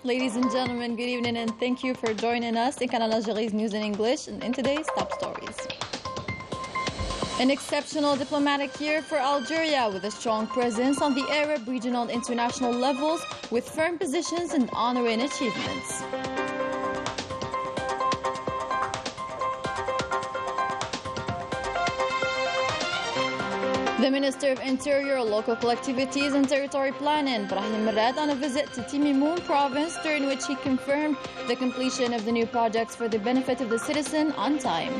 Ladies and gentlemen, good evening and thank you for joining us in Canal Algérie's News in English and in today's top stories. An exceptional diplomatic year for Algeria with a strong presence on the Arab regional and international levels with firm positions and honoring achievements. The Minister of Interior, Local Collectivities and Territory Planning, Brahim Murad, on a visit to Timimoun province, during which he confirmed the completion of the new projects for the benefit of the citizen on time.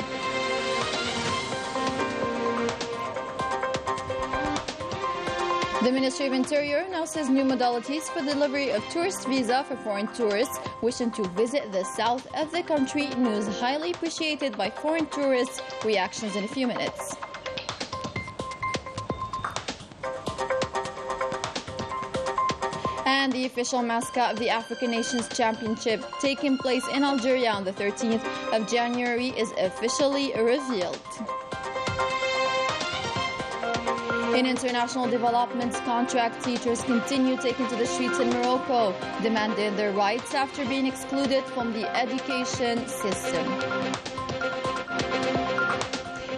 The Ministry of Interior announces new modalities for delivery of tourist visa for foreign tourists wishing to visit the south of the country. News highly appreciated by foreign tourists. Reactions in a few minutes. And the official mascot of the African Nations Championship taking place in Algeria on the 13th of January is officially revealed. In international developments, contract teachers continue taking to the streets in Morocco, demanding their rights after being excluded from the education system.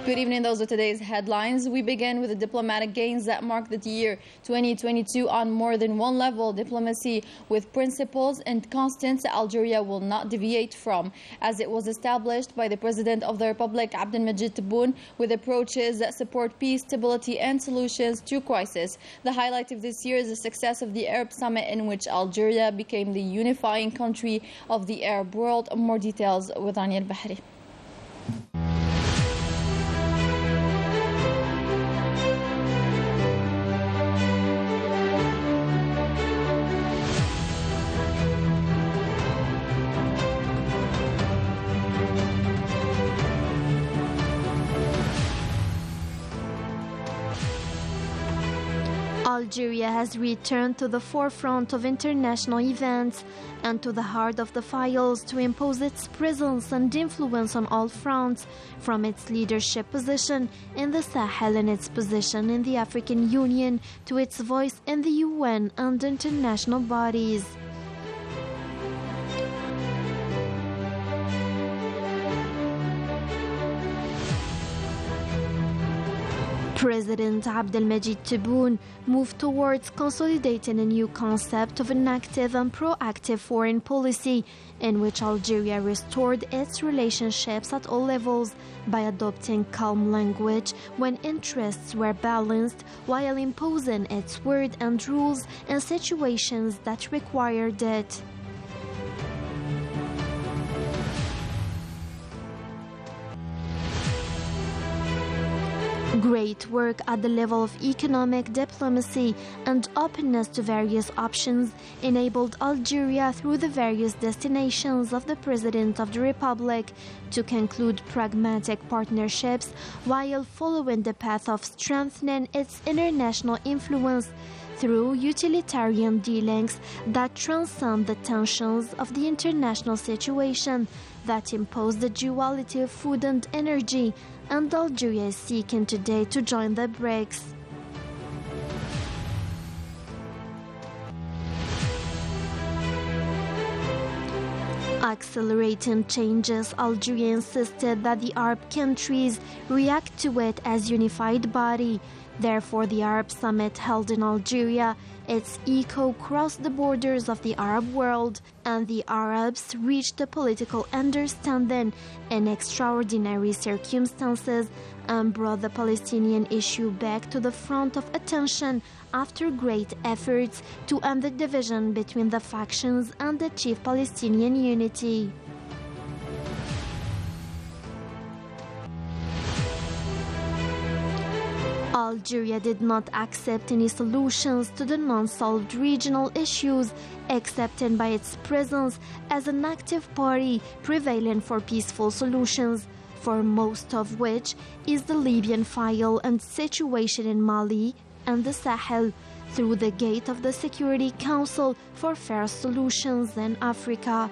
Good evening, those are today's headlines. We begin with the diplomatic gains that mark the year 2022 on more than one level. Diplomacy with principles and constants Algeria will not deviate from, as it was established by the President of the Republic, Abdelmajid Tebboune, with approaches that support peace, stability and solutions to crisis. The highlight of this year is the success of the Arab Summit, in which Algeria became the unifying country of the Arab world. More details with Anya Al-Bahri. Algeria has returned to the forefront of international events and to the heart of the files to impose its presence and influence on all fronts, from its leadership position in the Sahel and its position in the African Union to its voice in the UN and international bodies. President Abdelmajid Tebboune moved towards consolidating a new concept of an active and proactive foreign policy, in which Algeria restored its relationships at all levels by adopting calm language when interests were balanced, while imposing its word and rules in situations that required it. Great work at the level of economic diplomacy and openness to various options enabled Algeria, through the various destinations of the President of the Republic, to conclude pragmatic partnerships while following the path of strengthening its international influence through utilitarian dealings that transcend the tensions of the international situation that impose the duality of food and energy, and Algeria is seeking today to join the BRICS. Accelerating changes, Algeria insisted that the Arab countries react to it as unified body. Therefore, the Arab Summit held in Algeria, its echo crossed the borders of the Arab world, and the Arabs reached a political understanding in extraordinary circumstances and brought the Palestinian issue back to the front of attention after great efforts to end the division between the factions and achieve Palestinian unity. Algeria did not accept any solutions to the non-solved regional issues, accepting by its presence as an active party prevailing for peaceful solutions, for most of which is the Libyan file and situation in Mali and the Sahel, through the gate of the Security Council for fair solutions in Africa.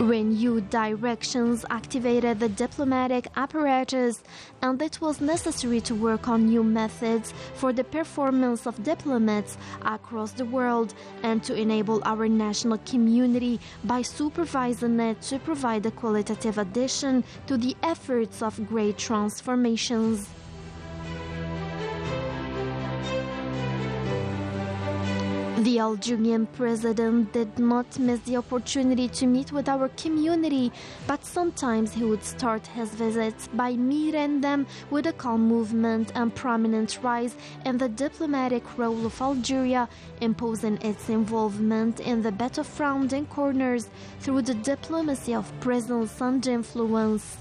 Renewed directions activated the diplomatic apparatus, and it was necessary to work on new methods for the performance of diplomats across the world and to enable our national community by supervising it to provide a qualitative addition to the efforts of great transformations. The Algerian president did not miss the opportunity to meet with our community, but sometimes he would start his visits by meeting them with a calm movement and prominent rise in the diplomatic role of Algeria, imposing its involvement in the battlefield corners through the diplomacy of presence and influence.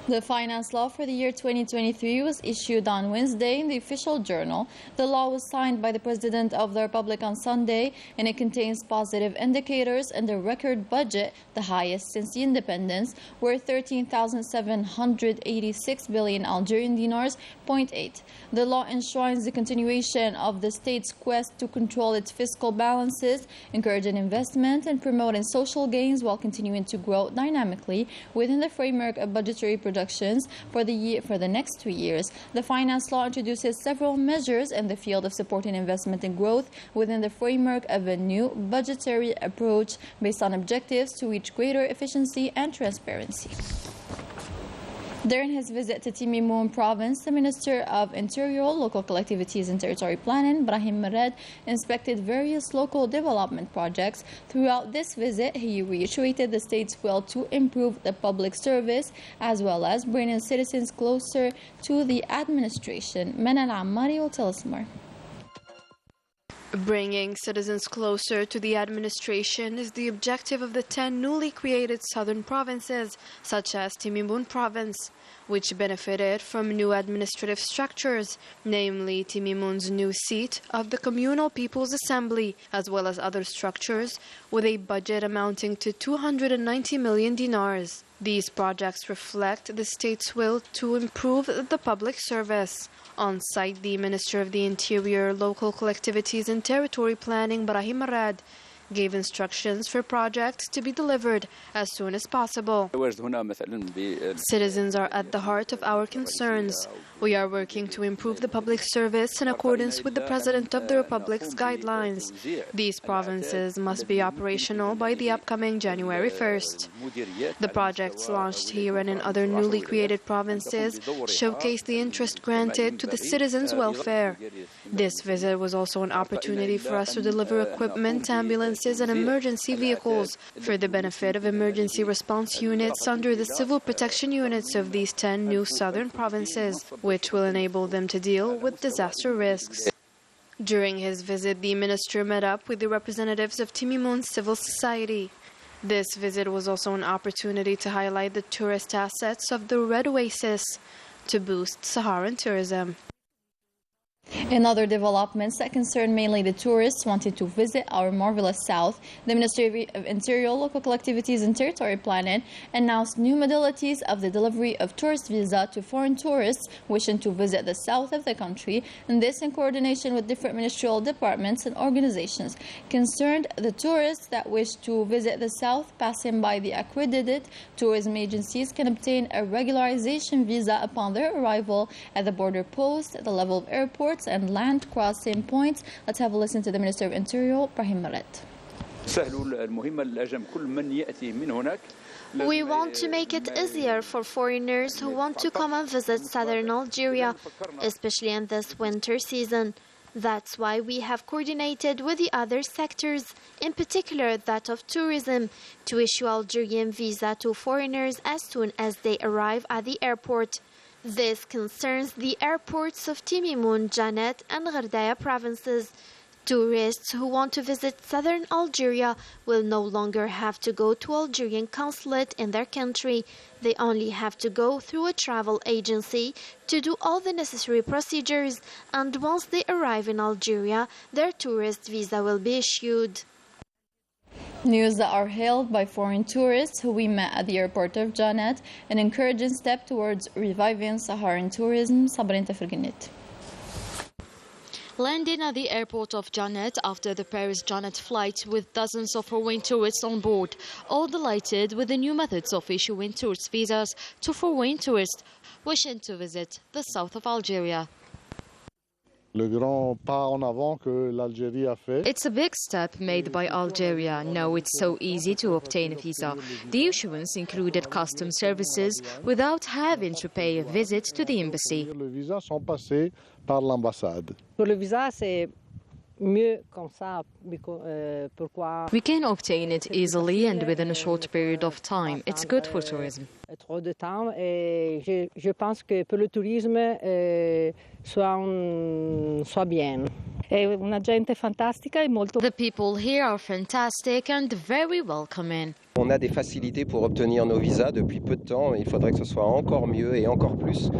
The finance law for the year 2023 was issued on Wednesday in the official journal. The law was signed by the President of the Republic on Sunday, and it contains positive indicators and a record budget, the highest since the independence, worth 13,786 billion Algerian dinars, 0.8. The law enshrines the continuation of the state's quest to control its fiscal balances, encouraging investment and promoting social gains while continuing to grow dynamically within the framework of budgetary productions for the next 2 years. The finance law introduces several measures in the field of supporting investment and growth within the framework of a new budgetary approach based on objectives to reach greater efficiency and transparency. During his visit to Timimoun province, the Minister of Interior, Local Collectivities and Territory Planning, Brahim Mered, inspected various local development projects. Throughout this visit, he reiterated the state's will to improve the public service as well as bringing citizens closer to the administration. Manal Ammari will tell us more. Bringing citizens closer to the administration is the objective of the 10 newly created southern provinces, such as Timimoun province, which benefited from new administrative structures, namely Timimoun's new seat of the Communal People's Assembly, as well as other structures, with a budget amounting to 290 million dinars. These projects reflect the state's will to improve the public service. On site, the Minister of the Interior, Local Collectivities and Territory Planning, Brahim Mered, gave instructions for projects to be delivered as soon as possible. Citizens are at the heart of our concerns. We are working to improve the public service in accordance with the President of the Republic's guidelines. These provinces must be operational by the upcoming January 1st. The projects launched here and in other newly created provinces showcase the interest granted to the citizens' welfare. This visit was also an opportunity for us to deliver equipment, ambulances, and emergency vehicles for the benefit of emergency response units under the civil protection units of these 10 new southern provinces, which will enable them to deal with disaster risks. During his visit, the minister met up with the representatives of Timimoun civil society. This visit was also an opportunity to highlight the tourist assets of the Red Oasis to boost Saharan tourism. In other developments that concern mainly the tourists wanting to visit our marvelous south, the Ministry of Interior, Local Collectivities and Territory Planning announced new modalities of the delivery of tourist visa to foreign tourists wishing to visit the south of the country, and this in coordination with different ministerial departments and organizations concerned. The tourists that wish to visit the south passing by the accredited tourism agencies can obtain a regularization visa upon their arrival at the border post, at the level of airports and land crossing points. Let's have a listen to the Minister of Interior, Brahim Mered. We want to make it easier for foreigners who want to come and visit southern Algeria, especially in this winter season. That's why we have coordinated with the other sectors, in particular that of tourism, to issue Algerian visa to foreigners as soon as they arrive at the airport. This concerns the airports of Timimoun, Janet and Gherdaya provinces. Tourists who want to visit southern Algeria will no longer have to go to Algerian consulate in their country. They only have to go through a travel agency to do all the necessary procedures, and once they arrive in Algeria, their tourist visa will be issued. News that are hailed by foreign tourists who we met at the airport of Janet, an encouraging step towards reviving Saharan tourism. Sabrin Tefrginit. Landing at the airport of Janet after the Paris-Janet flight with dozens of foreign tourists on board, all delighted with the new methods of issuing tourist visas to foreign tourists wishing to visit the south of Algeria. It's a big step made by Algeria. Now it's so easy to obtain a visa. The issuance included customs services without having to pay a visit to the embassy. We can obtain it easily and within a short period of time. It's good for tourism. The people here are fantastic and very welcoming. On a des facilités pour obtenir nos visas depuis peu de temps. Il faudrait que ce soit encore mieux et encore plus.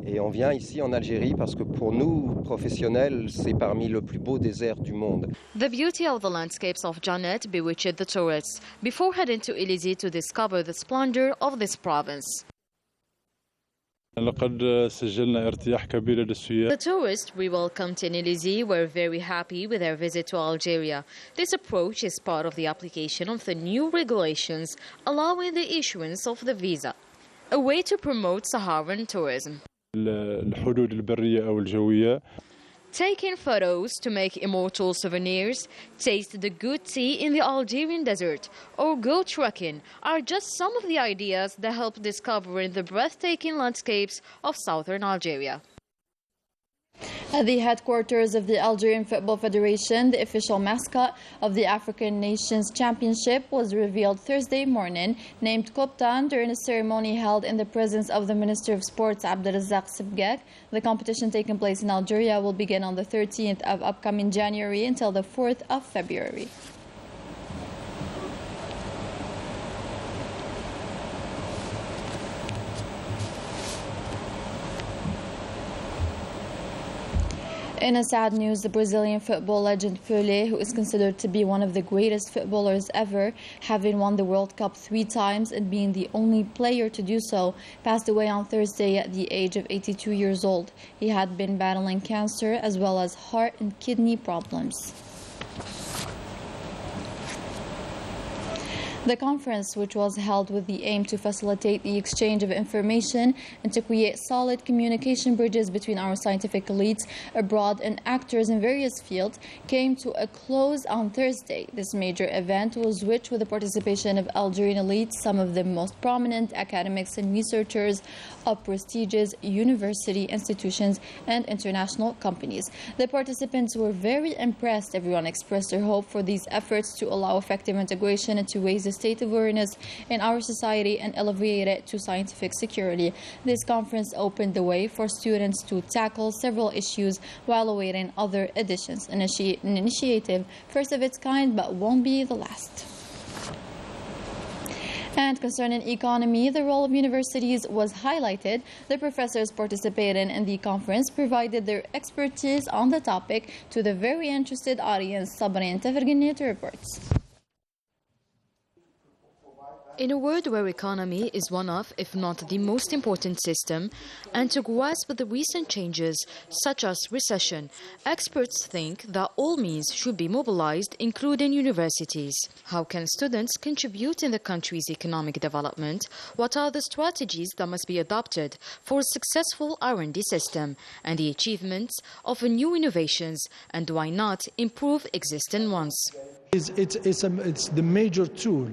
Et on vient ici en Algérie parce que pour nous, professionnels, c'est parmi le plus beau désert du monde. The beauty of the landscapes of Janet bewitched the tourists before heading to Élysée to discover the splendor of this province. The tourists we welcomed in Élysée were very happy with their visit to Algeria. This approach is part of the application of the new regulations allowing the issuance of the visa, a way to promote Saharan tourism. Taking photos to make immortal souvenirs, taste the good tea in the Algerian desert, or go trekking are just some of the ideas that help discovering the breathtaking landscapes of southern Algeria. At the headquarters of the Algerian Football Federation, the official mascot of the African Nations Championship was revealed Thursday morning, named Koptan, during a ceremony held in the presence of the Minister of Sports, Abdelrazak Sibgak. The competition taking place in Algeria will begin on the 13th of upcoming January until the 4th of February. In a sad news, the Brazilian football legend Pelé, who is considered to be one of the greatest footballers ever, having won the World Cup 3 times and being the only player to do so, passed away on Thursday at the age of 82 years old. He had been battling cancer as well as heart and kidney problems. The conference, which was held with the aim to facilitate the exchange of information and to create solid communication bridges between our scientific elites abroad and actors in various fields, came to a close on Thursday. This major event was rich with the participation of Algerian elites, some of the most prominent academics and researchers of prestigious university institutions and international companies. The participants were very impressed. Everyone expressed their hope for these efforts to allow effective integration and to raise the state of awareness in our society and elevate it to scientific security. This conference opened the way for students to tackle several issues while awaiting other editions. An initiative first of its kind, but won't be the last. And concerning economy, the role of universities was highlighted. The professors participating in the conference provided their expertise on the topic to the very interested audience. Sabrin Tefrginit reports. In a world where economy is one of, if not the most important system, and to grasp the recent changes, such as recession, experts think that all means should be mobilized, including universities. How can students contribute in the country's economic development? What are the strategies that must be adopted for a successful R&D system and the achievements of new innovations, and why not improve existing ones? It's the major tool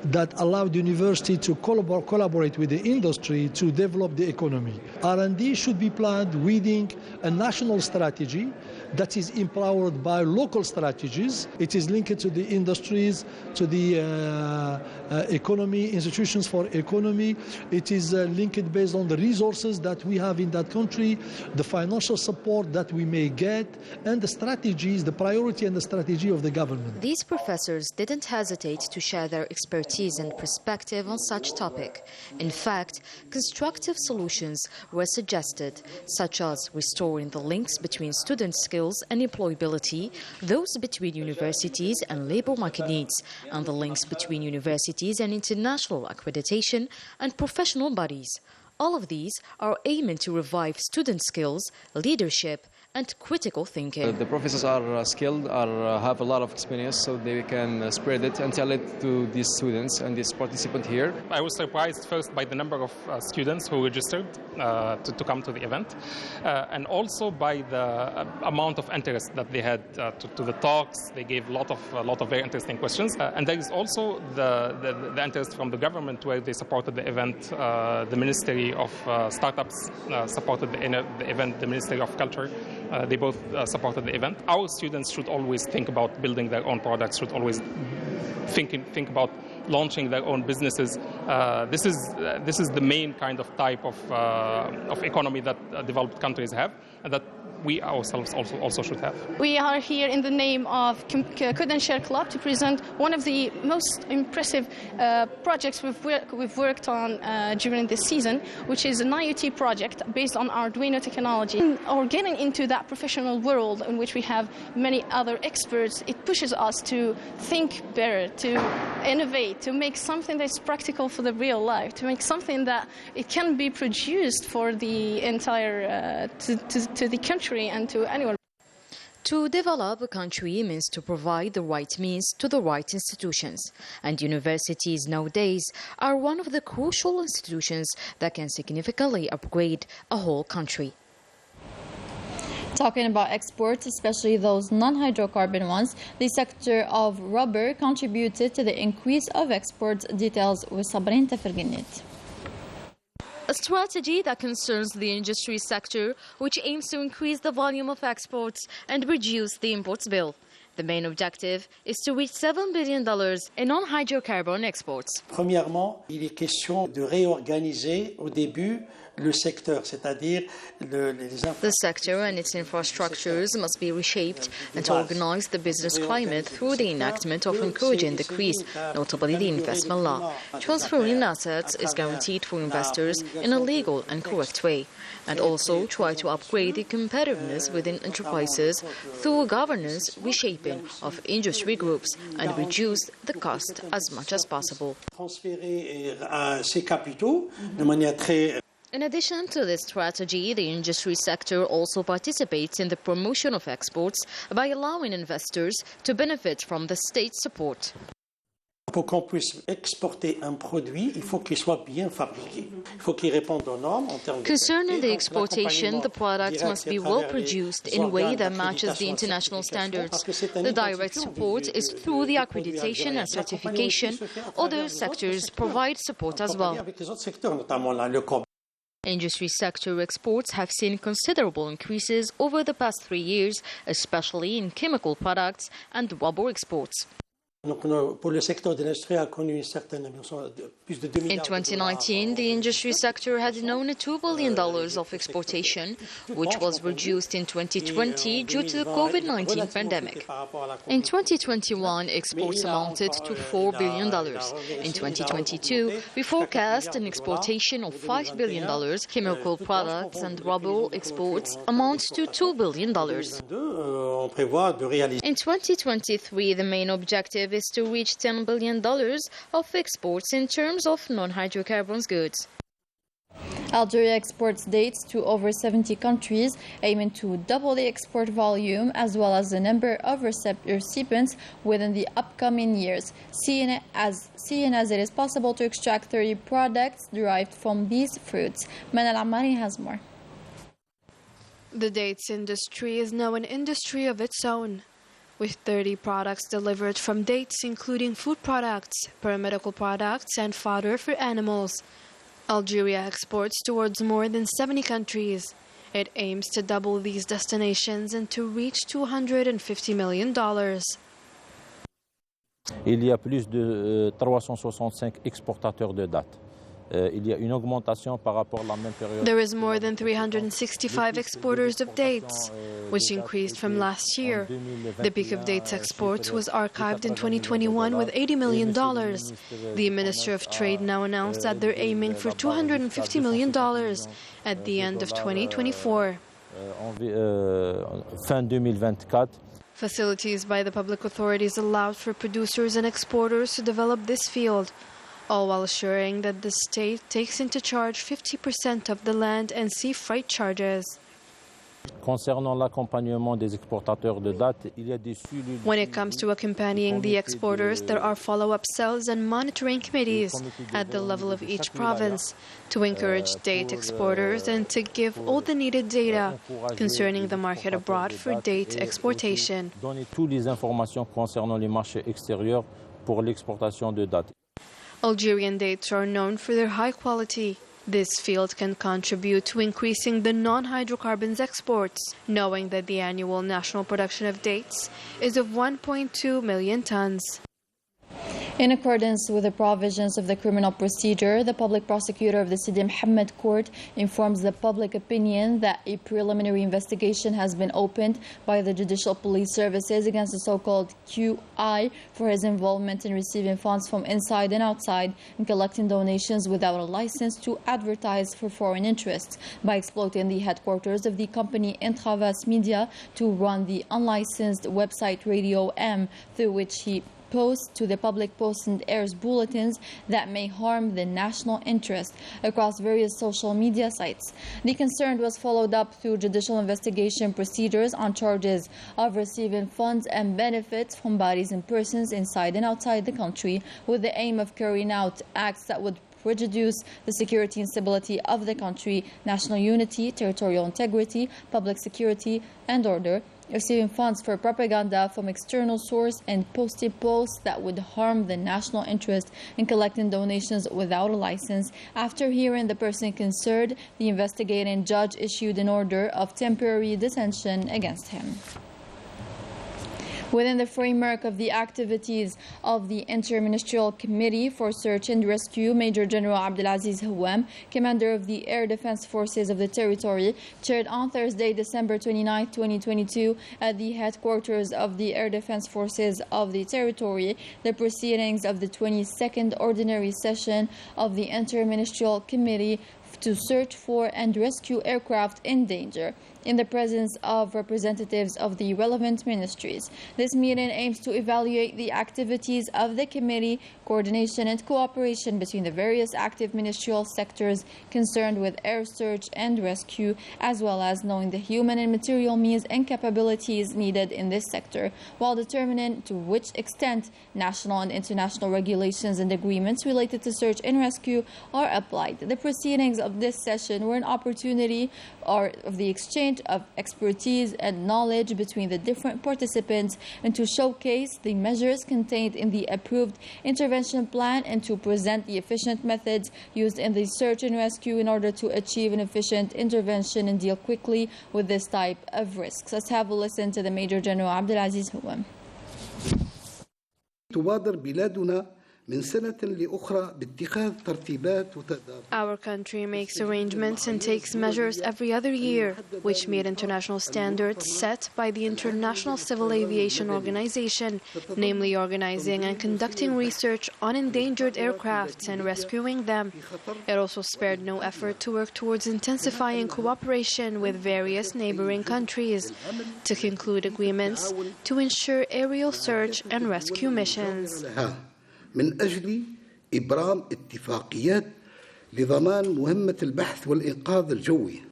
that allowed the university to collaborate with the industry to develop the economy. R&D should be planned within a national strategy that is empowered by local strategies. It is linked to the industries, to the economy, institutions for economy. It is linked based on the resources that we have in that country, the financial support that we may get, and the strategies, the priority and the strategy of the government. These professors didn't hesitate to share their expertise and perspective on such topic. In fact, constructive solutions were suggested, such as restoring the links between student skills and employability, those between universities and labor market needs, and the links between universities and international accreditation and professional bodies. All of these are aiming to revive student skills, leadership, and critical thinking. The professors are skilled, have a lot of experience, so they can spread it and tell it to these students and these participants here. I was surprised first by the number of students who registered to come to the event, and also by the amount of interest that they had to the talks. They gave a lot of very interesting questions, and there is also the interest from the government, where they supported the event. The Ministry of Startups supported the event. The Ministry of Culture. They both supported the event. Our students should always think about building their own products, should always think about launching their own businesses. This is the main kind of type of economy that developed countries have, and that we ourselves also should have. We are here in the name of Code and Share Club to present one of the most impressive projects we've worked on during this season, which is an IoT project based on Arduino technology. Or getting into that professional world in which we have many other experts, it pushes us to think better, to innovate, to make something that's practical for the real life, to make something that it can be produced for the entire to the country and to anyone. To develop a country means to provide the right means to the right institutions. And universities nowadays are one of the crucial institutions that can significantly upgrade a whole country. Talking about exports, especially those non-hydrocarbon ones, the sector of rubber contributed to the increase of exports. Details with Sabrin Teferginit. A strategy that concerns the industry sector, which aims to increase the volume of exports and reduce the imports bill. The main objective is to reach $7 billion in non-hydrocarbon exports. Premièrement, il est question de réorganiser au début le secteur, c'est-à-dire the sector and its infrastructures must be reshaped and to organize the business climate through the enactment of encouraging decrees, notably the investment law. Transferring assets is guaranteed for investors in a legal and correct way, and also try to upgrade the competitiveness within enterprises through governance reshaping of industry groups and reduce the cost as much as possible. Transférer ces capitaux de manière très. In addition to this strategy, the industry sector also participates in the promotion of exports by allowing investors to benefit from the state support. Pour qu'on puisse exporter un produit, il faut qu'il soit bien fabriqué. Il faut qu'il réponde aux normes en termes de. Concerning the exportation, the products must be well produced in a way that matches the international standards. The direct support is through the accreditation and certification. Other sectors provide support as well. Industry sector exports have seen considerable increases over the past 3 years, especially in chemical products and rubber exports. In 2019, the industry sector had known $2 billion of exportation, which was reduced in 2020 due to the COVID-19 pandemic. In 2021, exports amounted to $4 billion. In 2022, we forecast an exportation of $5 billion. Chemical products and rubber exports amount to $2 billion. In 2023, the main objective is to reach $10 billion of exports in terms of non-hydrocarbons goods. Algeria exports dates to over 70 countries, aiming to double the export volume as well as the number of recipients within the upcoming years, seeing as it is possible to extract 30 products derived from these fruits. Manal Amari has more. The dates industry is now an industry of its own. with 30 products delivered from dates, including food products, paramedical products, and fodder for animals. Algeria exports towards more than 70 countries. It aims to double these destinations and to reach $250 million. Il y a plus de 365 exportateurs de dates. Il y a une augmentation par rapport à la même période. There is more than 365 exporters of dates, which increased from last year. The peak of dates exports was archived in 2021 with $80 million. The Minister of Trade now announced that they're aiming for $250 million at the end of 2024. Fin 2024. Facilities by the public authorities allowed for producers and exporters to develop this field, all while assuring that the state takes into charge 50% of the land and sea freight charges. Concernant l'accompagnement des exportateurs de dates, il y a des suivis. When it comes to accompanying the exporters, there are follow-up cells and monitoring committees at the level of each province to encourage date exporters and to give all the needed data concerning the market abroad for date exportation. Donner toutes les informations concernant les marchés extérieurs pour l'exportation de dates. Algerian dates are known for their high quality. This field can contribute to increasing the non-hydrocarbons exports, knowing that the annual national production of dates is of 1.2 million tons. In accordance with the provisions of the criminal procedure, the public prosecutor of the Sidi Mohammed Court informs the public opinion that a preliminary investigation has been opened by the Judicial Police Services against the so-called QI for his involvement in receiving funds from inside and outside and collecting donations without a license to advertise for foreign interests by exploiting the headquarters of the company Intravas Media to run the unlicensed website Radio M, through which he posts to the public posts and airs bulletins that may harm the national interest across various social media sites. The concern was followed up through judicial investigation procedures on charges of receiving funds and benefits from bodies and persons inside and outside the country with the aim of carrying out acts that would prejudice the security and stability of the country, national unity, territorial integrity, public security and order, receiving funds for propaganda from external source, and posting posts that would harm the national interest, and collecting donations without a license. After hearing the person concerned, the investigating judge issued an order of temporary detention against him. Within the framework of the activities of the Inter-Ministerial Committee for Search and Rescue, Major General Abdelaziz Houam, commander of the Air Defense Forces of the territory, chaired on Thursday, December 29, 2022, at the headquarters of the Air Defense Forces of the territory, the proceedings of the 22nd Ordinary Session of the Inter-Ministerial Committee to search for and rescue aircraft in danger, in the presence of representatives of the relevant ministries. This meeting aims to evaluate the activities of the committee, coordination and cooperation between the various active ministerial sectors concerned with air search and rescue, as well as knowing the human and material means and capabilities needed in this sector, while determining to which extent national and international regulations and agreements related to search and rescue are applied. The proceedings of this session were an opportunity of the exchange of expertise and knowledge between the different participants, and to showcase the measures contained in the approved intervention plan, and to present the efficient methods used in the search and rescue in order to achieve an efficient intervention and deal quickly with this type of risks. Let's have a listen to the Major General Abdelaziz Houam. Our country makes arrangements and takes measures every other year, which meet international standards set by the International Civil Aviation Organization, namely organizing and conducting research on endangered aircrafts and rescuing them. It also spared no effort to work towards intensifying cooperation with various neighboring countries to conclude agreements to ensure aerial search and rescue missions. من أجل إبرام اتفاقيات لضمان مهمة البحث والإنقاذ الجوي.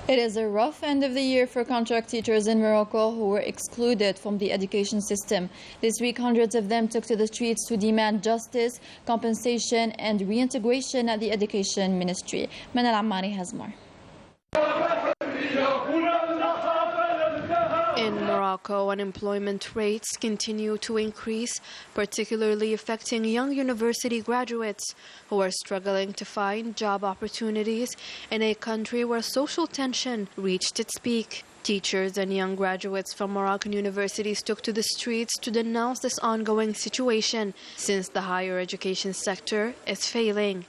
It is a rough end of the year for contract teachers in Morocco who were excluded from the education system. This week, hundreds of them took to the streets to demand justice, compensation, and reintegration at the Education Ministry. Manal Ammari has more. In In Morocco, unemployment rates continue to increase, particularly affecting young university graduates who are struggling to find job opportunities in a country where social tension reached its peak. Teachers and young graduates from Moroccan universities took to the streets to denounce this ongoing situation, since the higher education sector is failing.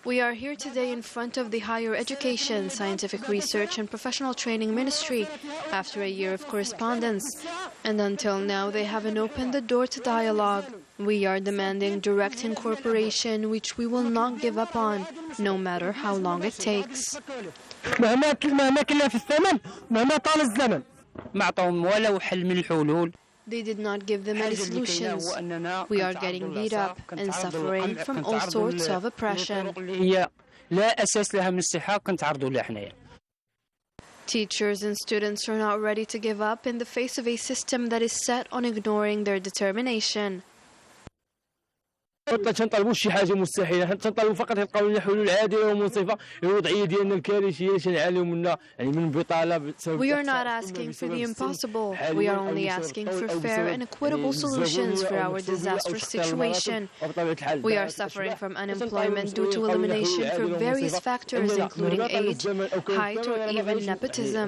We are here today in front of the Higher Education, Scientific Research and Professional Training Ministry after a year of correspondence. And until now, they haven't opened the door to dialogue. We are demanding direct incorporation, which we will not give up on, no matter how long it takes. They did not give them any solutions. We are getting beat up and suffering from all sorts of oppression. Teachers and students are not ready to give up in the face of a system that is set on ignoring their determination. تنطلبوا شي حاجه مستحيله، تنطلبوا فقط يلقاو لنا حلول عادله ومنصفه للوضعيه ديالنا الكارثيه اللي تنعانيو منها، يعني من بطاله بسبب. We are not asking for the impossible. We are only asking for fair and equitable solutions for our disastrous situation. We are suffering from unemployment due to elimination for various factors, including age, height, or even nepotism.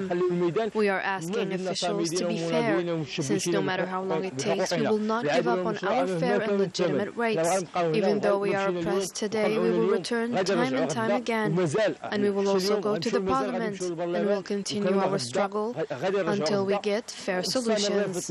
We are asking officials to be fair, since no matter how long it takes, we will not give up on our fair and legitimate rights. Even though we are oppressed today, we will return time and time again. And we will also go to the parliament and will continue our struggle until we get fair solutions.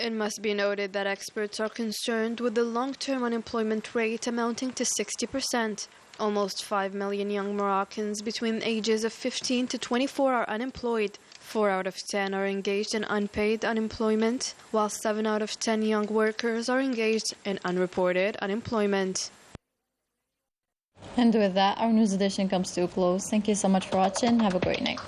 It must be noted that experts are concerned with the long-term unemployment rate amounting to 60%. Almost 5 million young Moroccans between the ages of 15 to 24 are unemployed. 4 out of 10 are engaged in unpaid unemployment, while 7 out of 10 young workers are engaged in unreported unemployment. And with that, our news edition comes to a close. Thank you so much for watching. Have a great night.